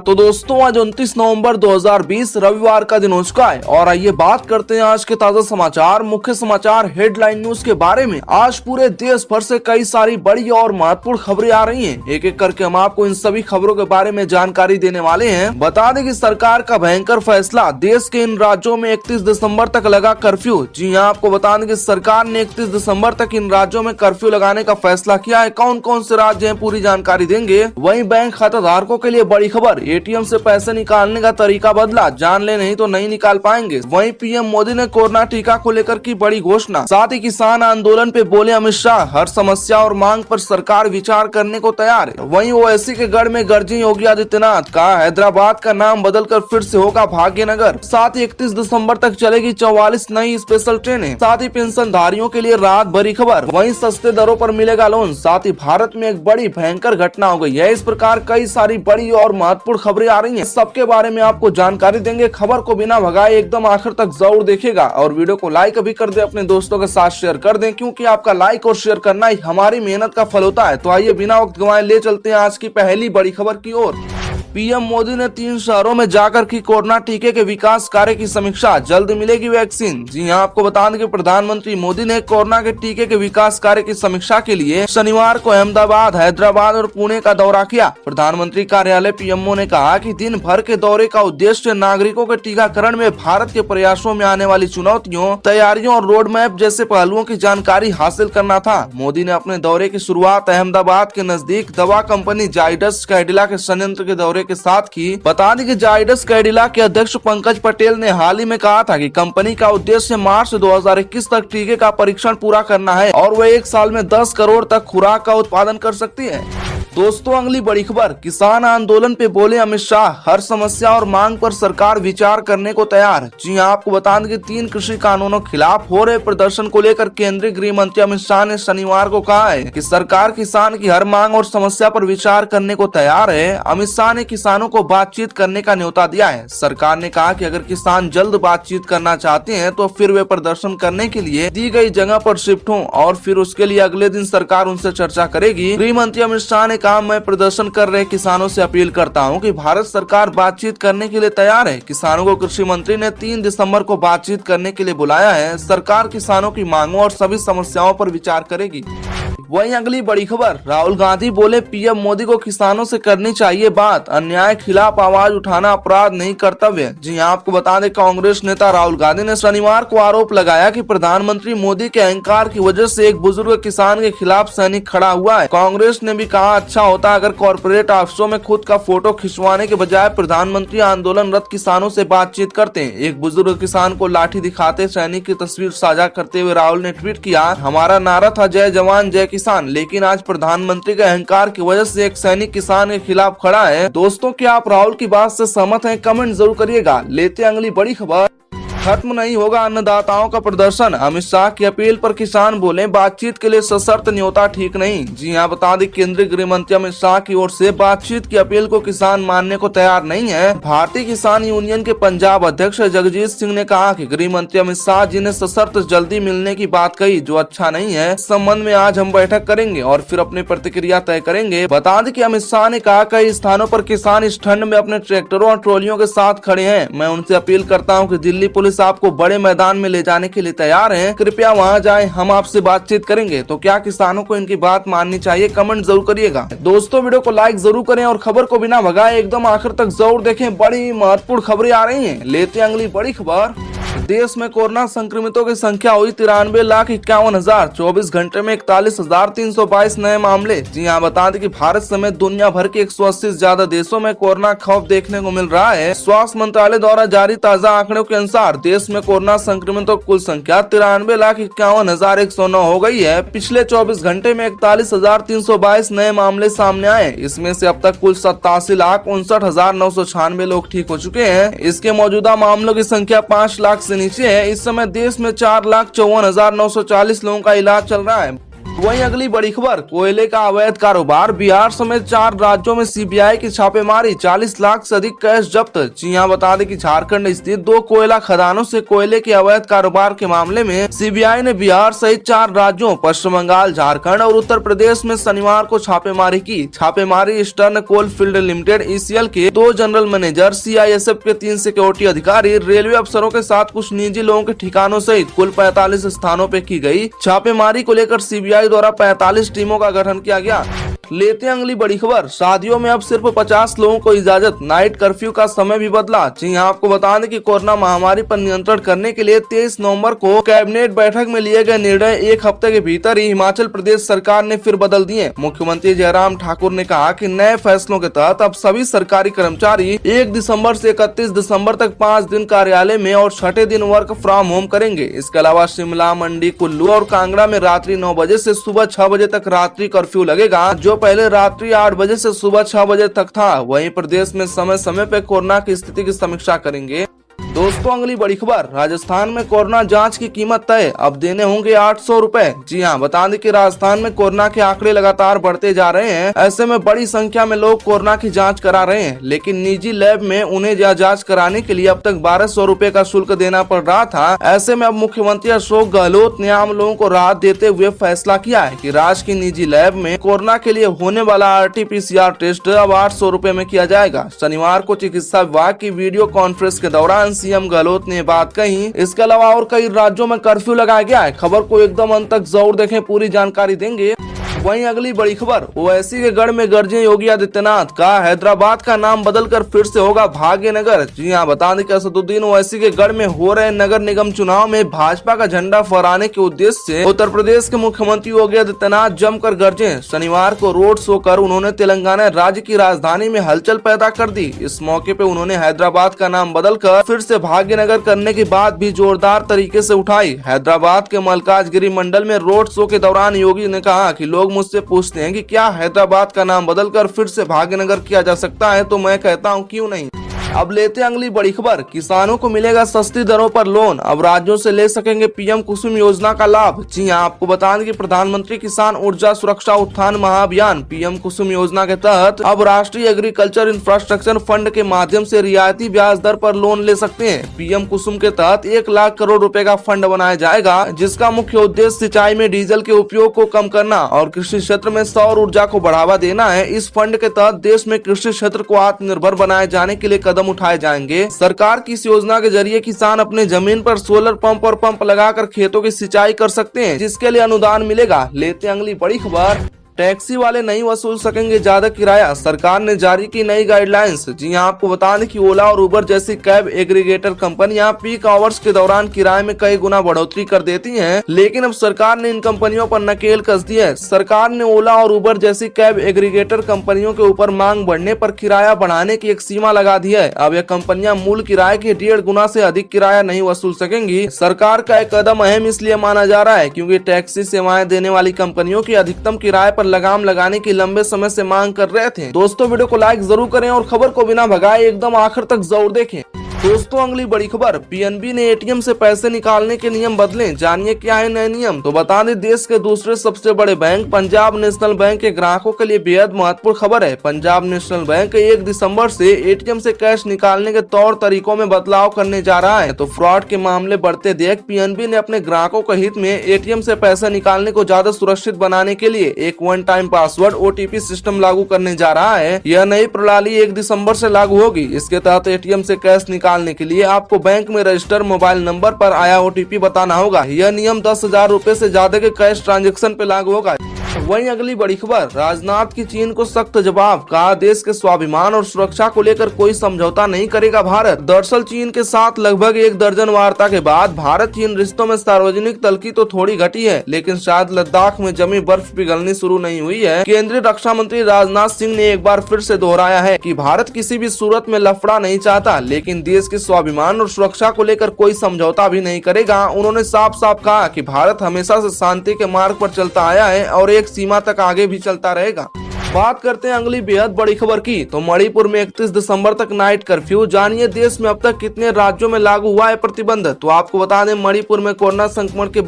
तो दोस्तों आज 29 नवंबर 2020 रविवार का दिन हो चुका है और आइए बात करते हैं आज के ताजा समाचार, मुख्य समाचार, हेडलाइन न्यूज के बारे में। आज पूरे देश भर से कई सारी बड़ी और महत्वपूर्ण खबरें आ रही हैं। एक एक करके हम आपको इन सभी खबरों के बारे में जानकारी देने वाले हैं। बता दें कि सरकार का भयंकर फैसला, देश के इन राज्यों में 31 दिसंबर तक लगा कर्फ्यू। जी हां, आपको बता दें कि सरकार ने 31 दिसंबर तक इन राज्यों में कर्फ्यू लगाने का फैसला किया है। कौन कौन से राज्य हैं, पूरी जानकारी देंगे। वहीं बैंक खाता धारकों के लिए बड़ी खबर, एटीएम से पैसे निकालने का तरीका बदला, जान ले नहीं तो नहीं निकाल पाएंगे। वहीं पीएम मोदी ने कोरोना टीका को लेकर की बड़ी घोषणा। साथ ही किसान आंदोलन पे बोले अमित शाह, हर समस्या और मांग पर सरकार विचार करने को तैयार है। वहीं ओवैसी के गढ़ में गरजे योगी आदित्यनाथ का, हैदराबाद का नाम बदलकर फिर से होगा भाग्यनगर। साथ ही 31 दिसंबर तक चलेगी 44 नई स्पेशल ट्रेनें। साथ ही पेंशनधारियों के लिए राहत भरी खबर। वहीं सस्ते दरों पर मिलेगा लोन। साथ ही भारत में एक बड़ी भयंकर घटना हो गई है। इस प्रकार कई सारी बड़ी और महत्वपूर्ण खबरें आ रही हैं। सबके बारे में आपको जानकारी देंगे। खबर को बिना भगाए एकदम आखिर तक जरूर देखेगा और वीडियो को लाइक भी कर दे, अपने दोस्तों के साथ शेयर कर दें, क्योंकि आपका लाइक और शेयर करना ही हमारी मेहनत का फल होता है। तो आइए बिना वक्त गंवाए ले चलते हैं आज की पहली बड़ी खबर की ओर। पीएम मोदी ने 3 शहरों में जाकर की कोरोना टीके के विकास कार्य की समीक्षा, जल्द मिलेगी वैक्सीन। जी हां, आपको बता दें कि प्रधानमंत्री मोदी ने कोरोना के टीके के विकास कार्य की समीक्षा के लिए शनिवार को अहमदाबाद, हैदराबाद और पुणे का दौरा किया। प्रधानमंत्री कार्यालय पीएमओ ने कहा कि दिन भर के दौरे का उद्देश्य नागरिकों के टीकाकरण में भारत के प्रयासों में आने वाली चुनौतियों, तैयारियों और रोड मैप जैसे पहलुओं की जानकारी हासिल करना था। मोदी ने अपने दौरे की शुरुआत अहमदाबाद के नजदीक दवा कंपनी जाइडस कैडिला के संयंत्र के दौरे के साथ की। बता दें कि जाइडस कैडिला के अध्यक्ष पंकज पटेल ने हाल ही में कहा था कि कंपनी का उद्देश्य मार्च 2021 तक टीके का परीक्षण पूरा करना है और वह 1 साल में 10 करोड़ तक खुराक का उत्पादन कर सकती है। दोस्तों अगली बड़ी खबर, किसान आंदोलन पे बोले अमित शाह, हर समस्या और मांग पर सरकार विचार करने को तैयार। जी हां, आपको बता दें कि 3 कृषि कानूनों खिलाफ हो रहे प्रदर्शन को लेकर केंद्रीय गृह मंत्री अमित शाह ने शनिवार को कहा है कि सरकार किसान की हर मांग और समस्या पर विचार करने को तैयार है। अमित शाह ने किसानों को बातचीत करने का न्योता दिया है। सरकार ने कहा कि अगर किसान जल्द बातचीत करना चाहते हैं तो फिर वे प्रदर्शन करने के लिए दी गई जगह पर शिफ्ट हों और फिर उसके लिए अगले दिन सरकार उनसे चर्चा करेगी। गृह मंत्री अमित शाह ने मैं प्रदर्शन कर रहे किसानों से अपील करता हूं कि भारत सरकार बातचीत करने के लिए तैयार है। किसानों को कृषि मंत्री ने 3 दिसंबर को बातचीत करने के लिए बुलाया है। सरकार किसानों की मांगों और सभी समस्याओं पर विचार करेगी। वहीं अगली बड़ी खबर, राहुल गांधी बोले पीएम मोदी को किसानों से करनी चाहिए बात, अन्याय खिलाफ आवाज उठाना अपराध नहीं कर्तव्य। जी हां, आपको बता दें कांग्रेस नेता राहुल गांधी ने शनिवार को आरोप लगाया कि प्रधानमंत्री मोदी के अहंकार की वजह से एक बुजुर्ग किसान के खिलाफ सैनिक खड़ा हुआ है। कांग्रेस ने भी कहा अच्छा होता अगर कॉर्पोरेट ऑफिसों में खुद का फोटो खिंचवाने के बजाय प्रधानमंत्री आंदोलनरत किसानों से बातचीत करते। एक बुजुर्ग किसान को लाठी दिखाते सैनिक की तस्वीर साझा करते हुए राहुल ने ट्वीट किया, हमारा नारा था जय जवान जय किसान, लेकिन आज प्रधानमंत्री के अहंकार की वजह से एक सैनिक किसान के खिलाफ खड़ा है। दोस्तों क्या आप राहुल की बात से सहमत हैं? कमेंट जरूर करिएगा। लेते हैं अगली बड़ी खबर, खत्म नहीं होगा अन्नदाताओं का प्रदर्शन, अमित शाह की अपील पर किसान बोले बातचीत के लिए सशर्त न्योता ठीक नहीं। जी हां, बता दें केंद्रीय गृह मंत्री अमित शाह की ओर से बातचीत की अपील को किसान मानने को तैयार नहीं है। भारतीय किसान यूनियन के पंजाब अध्यक्ष जगजीत सिंह ने कहा कि गृह मंत्री अमित शाह जी ने सशर्त जल्दी मिलने की बात कही, जो अच्छा नहीं है। इस संबंध में आज हम बैठक करेंगे और फिर अपनी प्रतिक्रिया तय करेंगे। बता दें कि अमित शाह ने कहा कई स्थानों पर किसान इस ठंड में अपने ट्रैक्टरों और ट्रॉलियों के साथ खड़े हैं। मैं उनसे अपील करता हूँ कि दिल्ली पुलिस आपको बड़े मैदान में ले जाने के लिए तैयार है, कृपया वहां जाएं, हम आपसे बातचीत करेंगे। तो क्या किसानों को इनकी बात माननी चाहिए? कमेंट जरूर करिएगा। दोस्तों वीडियो को लाइक जरूर करें और खबर को बिना भगाए एकदम आखिर तक जरूर देखें। बड़ी महत्वपूर्ण खबरें आ रही हैं। लेते हैं अगली बड़ी खबर, देश में कोरोना संक्रमितों की संख्या हुई 93,51,000, 24 घंटे में 41,322 नए मामले। जी हां, बता दें कि भारत समेत दुनिया भर के 180 से ज्यादा देशों में कोरोना खौफ देखने को मिल रहा है। स्वास्थ्य मंत्रालय द्वारा जारी ताजा आंकड़ों के अनुसार देश में कोरोना संक्रमितों की कुल संख्या 93,51,109 हो गई है। पिछले 24 घंटे में 41,322 नए मामले सामने आए। इसमें से अब तक कुल 87,59,996 लोग ठीक हो चुके हैं। इसके मौजूदा मामलों की संख्या 5 लाख से नीचे है। इस समय देश में 4,54,940 लोगों का इलाज चल रहा है। वहीं अगली बड़ी खबर, कोयले का अवैध कारोबार, बिहार समेत 4 राज्यों में सीबीआई की छापेमारी, 40 लाख से अधिक कैश जब्त। जी हां, बता दें कि झारखंड स्थित 2 कोयला खदानों से कोयले के अवैध कारोबार के मामले में सीबीआई ने बिहार सहित 4 राज्यों पश्चिम बंगाल, झारखंड और उत्तर प्रदेश में शनिवार को छापेमारी की। छापेमारी Eastern Coal Field Limited ECL के 2 जनरल मैनेजर, सीआईएसएफ के 3 सिक्योरिटी अधिकारी, रेलवे अफसरों के साथ कुछ निजी लोगों के ठिकानों सहित कुल 45 स्थानों पे की गई। छापेमारी को लेकर सीबीआई द्वारा 45 टीमों का गठन किया गया। लेते हैं अगली बड़ी खबर, शादियों में अब सिर्फ 50 लोगों को इजाजत, नाइट कर्फ्यू का समय भी बदला। जी हां, आपको बता दें कि कोरोना महामारी पर नियंत्रण करने के लिए 23 नवंबर को कैबिनेट बैठक में लिए गए निर्णय 1 हफ्ते के भीतर ही हिमाचल प्रदेश सरकार ने फिर बदल दिए। मुख्यमंत्री जयराम ठाकुर ने कहा कि नए फैसलों के तहत अब सभी सरकारी कर्मचारी 1 दिसंबर से 31 दिसंबर तक 5 दिन कार्यालय में और 6ठे दिन वर्क फ्रॉम होम करेंगे। इसके अलावा शिमला, मंडी, कुल्लू और कांगड़ा में रात्रि 9 बजे से सुबह 6 बजे तक रात्रि कर्फ्यू लगेगा, जो पहले रात्रि 8 बजे से सुबह 6 बजे तक था। वहीं प्रदेश में समय समय पर कोरोना की स्थिति की समीक्षा करेंगे। दोस्तों अगली बड़ी खबर, राजस्थान में कोरोना जांच की कीमत तय, अब देने होंगे 800 रुपए। जी हां, बता दें कि राजस्थान में कोरोना के आंकड़े लगातार बढ़ते जा रहे हैं। ऐसे में बड़ी संख्या में लोग कोरोना की जांच करा रहे हैं, लेकिन निजी लैब में उन्हें जांच कराने के लिए अब तक 1200 रुपए का शुल्क देना पड़ रहा था। ऐसे में अब मुख्यमंत्री अशोक गहलोत ने आम लोगों को राहत देते हुए फैसला किया है कि राज्य की निजी लैब में कोरोना के लिए होने वाला RT-PCR टेस्ट अब 800 रुपए में किया जाएगा। शनिवार को चिकित्सा विभाग की वीडियो कॉन्फ्रेंस के दौरान सीएम गहलोत ने बात कही। इसके अलावा और कई राज्यों में कर्फ्यू लगाया गया है। खबर को एकदम अंत तक जरूर देखें, पूरी जानकारी देंगे। वहीं अगली बड़ी खबर, ओवैसी के गढ़ में गरजे योगी आदित्यनाथ का हैदराबाद का नाम बदलकर फिर से होगा भाग्यनगर। जी हां, बता दें कि असदुद्दीन ओवैसी के गढ़ में हो रहे नगर निगम चुनाव में भाजपा का झंडा फहराने के उद्देश्य से उत्तर प्रदेश के मुख्यमंत्री योगी आदित्यनाथ जमकर गरजे। शनिवार को रोड शो कर उन्होंने तेलंगाना राज्य की राजधानी में हलचल पैदा कर दी। इस मौके पे उन्होंने हैदराबाद का नाम बदलकर फिर से भाग्यनगर करने की बात भी जोरदार तरीके से उठाई। हैदराबाद के मलकाजगिरी मंडल में रोड शो के दौरान योगी ने कहा कि लोग मुझसे पूछते हैं कि क्या हैदराबाद का नाम बदलकर फिर से भाग्यनगर किया जा सकता है, तो मैं कहता हूं क्यों नहीं। अब लेते हैं अगली बड़ी खबर, किसानों को मिलेगा सस्ती दरों पर लोन, अब राज्यों से ले सकेंगे पीएम कुसुम योजना का लाभ। जी हां, आपको बता दें कि प्रधानमंत्री किसान ऊर्जा सुरक्षा उत्थान महाअभियान पीएम कुसुम योजना के तहत अब राष्ट्रीय एग्रीकल्चर इंफ्रास्ट्रक्चर फंड के माध्यम से रियायती ब्याज दर पर लोन ले सकते हैं। पीएम कुसुम के तहत 1 लाख करोड़ रुपए का फंड बनाया जाएगा, जिसका मुख्य उद्देश्य सिंचाई में डीजल के उपयोग को कम करना और कृषि क्षेत्र में सौर ऊर्जा को बढ़ावा देना है। इस फंड के तहत देश में कृषि क्षेत्र को आत्मनिर्भर बनाए जाने के लिए कदम उठाए जाएंगे। सरकार की इस योजना के जरिए किसान अपने जमीन पर सोलर पंप और पंप लगाकर खेतों की सिंचाई कर सकते हैं, जिसके लिए अनुदान मिलेगा। लेते हैं अगली बड़ी खबर, टैक्सी वाले नहीं वसूल सकेंगे ज्यादा किराया, सरकार ने जारी की नई गाइडलाइंस। जी हां, आपको बता दें कि ओला और उबर जैसी कैब एग्रीगेटर कंपनियां पीक आवर्स के दौरान किराए में कई गुना बढ़ोतरी कर देती हैं, लेकिन अब सरकार ने इन कंपनियों पर नकेल कस दी है। सरकार ने ओला और उबर जैसी कैब एग्रीगेटर कंपनियों के ऊपर मांग बढ़ने पर किराया बढ़ाने की एक सीमा लगा दी है। अब यह कंपनियां मूल किराए के 1.5 गुना से अधिक किराया नहीं वसूल सकेंगी। सरकार का एक कदम अहम इसलिए माना जा रहा है क्योंकि टैक्सी सेवाएं देने वाली कंपनियों की अधिकतम किराए पर लगाम लगाने की लंबे समय से मांग कर रहे थे। दोस्तों वीडियो को लाइक जरूर करें और खबर को बिना भगाए एकदम आखिर तक जरूर देखें। दोस्तों अगली बड़ी खबर, पीएनबी ने एटीएम से पैसे निकालने के नियम बदले, जानिए क्या है नए नियम। तो बता दें, देश के दूसरे सबसे बड़े बैंक पंजाब नेशनल बैंक के ग्राहकों के लिए बेहद महत्वपूर्ण खबर है। पंजाब नेशनल बैंक 1 दिसंबर से एटीएम से कैश निकालने के तौर तरीकों में बदलाव करने जा रहा है। तो फ्रॉड के मामले बढ़ते देख पीएनबी ने अपने ग्राहकों के हित में एटीएम से पैसा निकालने को ज्यादा सुरक्षित बनाने के लिए एक one time password OTP system लागू करने जा रहा है। यह नई प्रणाली 1 दिसंबर से लागू होगी। इसके तहत एटीएम से कैश निकालने के लिए आपको बैंक में रजिस्टर मोबाइल नंबर पर आया OTP बताना होगा। यह नियम 10,000 रुपए से ज्यादा के कैश ट्रांजैक्शन पे लागू होगा। वहीं अगली बड़ी खबर, राजनाथ की चीन को सख्त जवाब, कहा देश के स्वाभिमान और सुरक्षा को लेकर कोई समझौता नहीं करेगा भारत। दरअसल चीन के साथ लगभग 1 दर्जन वार्ता के बाद भारत चीन रिश्तों में सार्वजनिक तलखी तो थोड़ी घटी है, लेकिन शायद लद्दाख में जमी बर्फ पिघलनी शुरू नहीं हुई है। केंद्रीय रक्षा मंत्री राजनाथ सिंह ने एक बार फिर से दोहराया है कि भारत किसी भी सूरत में लफड़ा नहीं चाहता, लेकिन देश के स्वाभिमान और सुरक्षा को लेकर कोई समझौता भी नहीं करेगा। उन्होंने साफ साफ कहा कि भारत हमेशा से शांति के मार्ग पर चलता आया है और एक सीमा तक आगे भी चलता रहेगा। बात करते हैं अगली बेहद बड़ी खबर की। तो मणिपुर में 31 दिसंबर तक नाइट कर्फ्यू, जानिए देश में अब तक कितने राज्यों में लागू हुआ है प्रतिबंध। तो आपको बता दें, मणिपुर में कोरोना संक्रमण के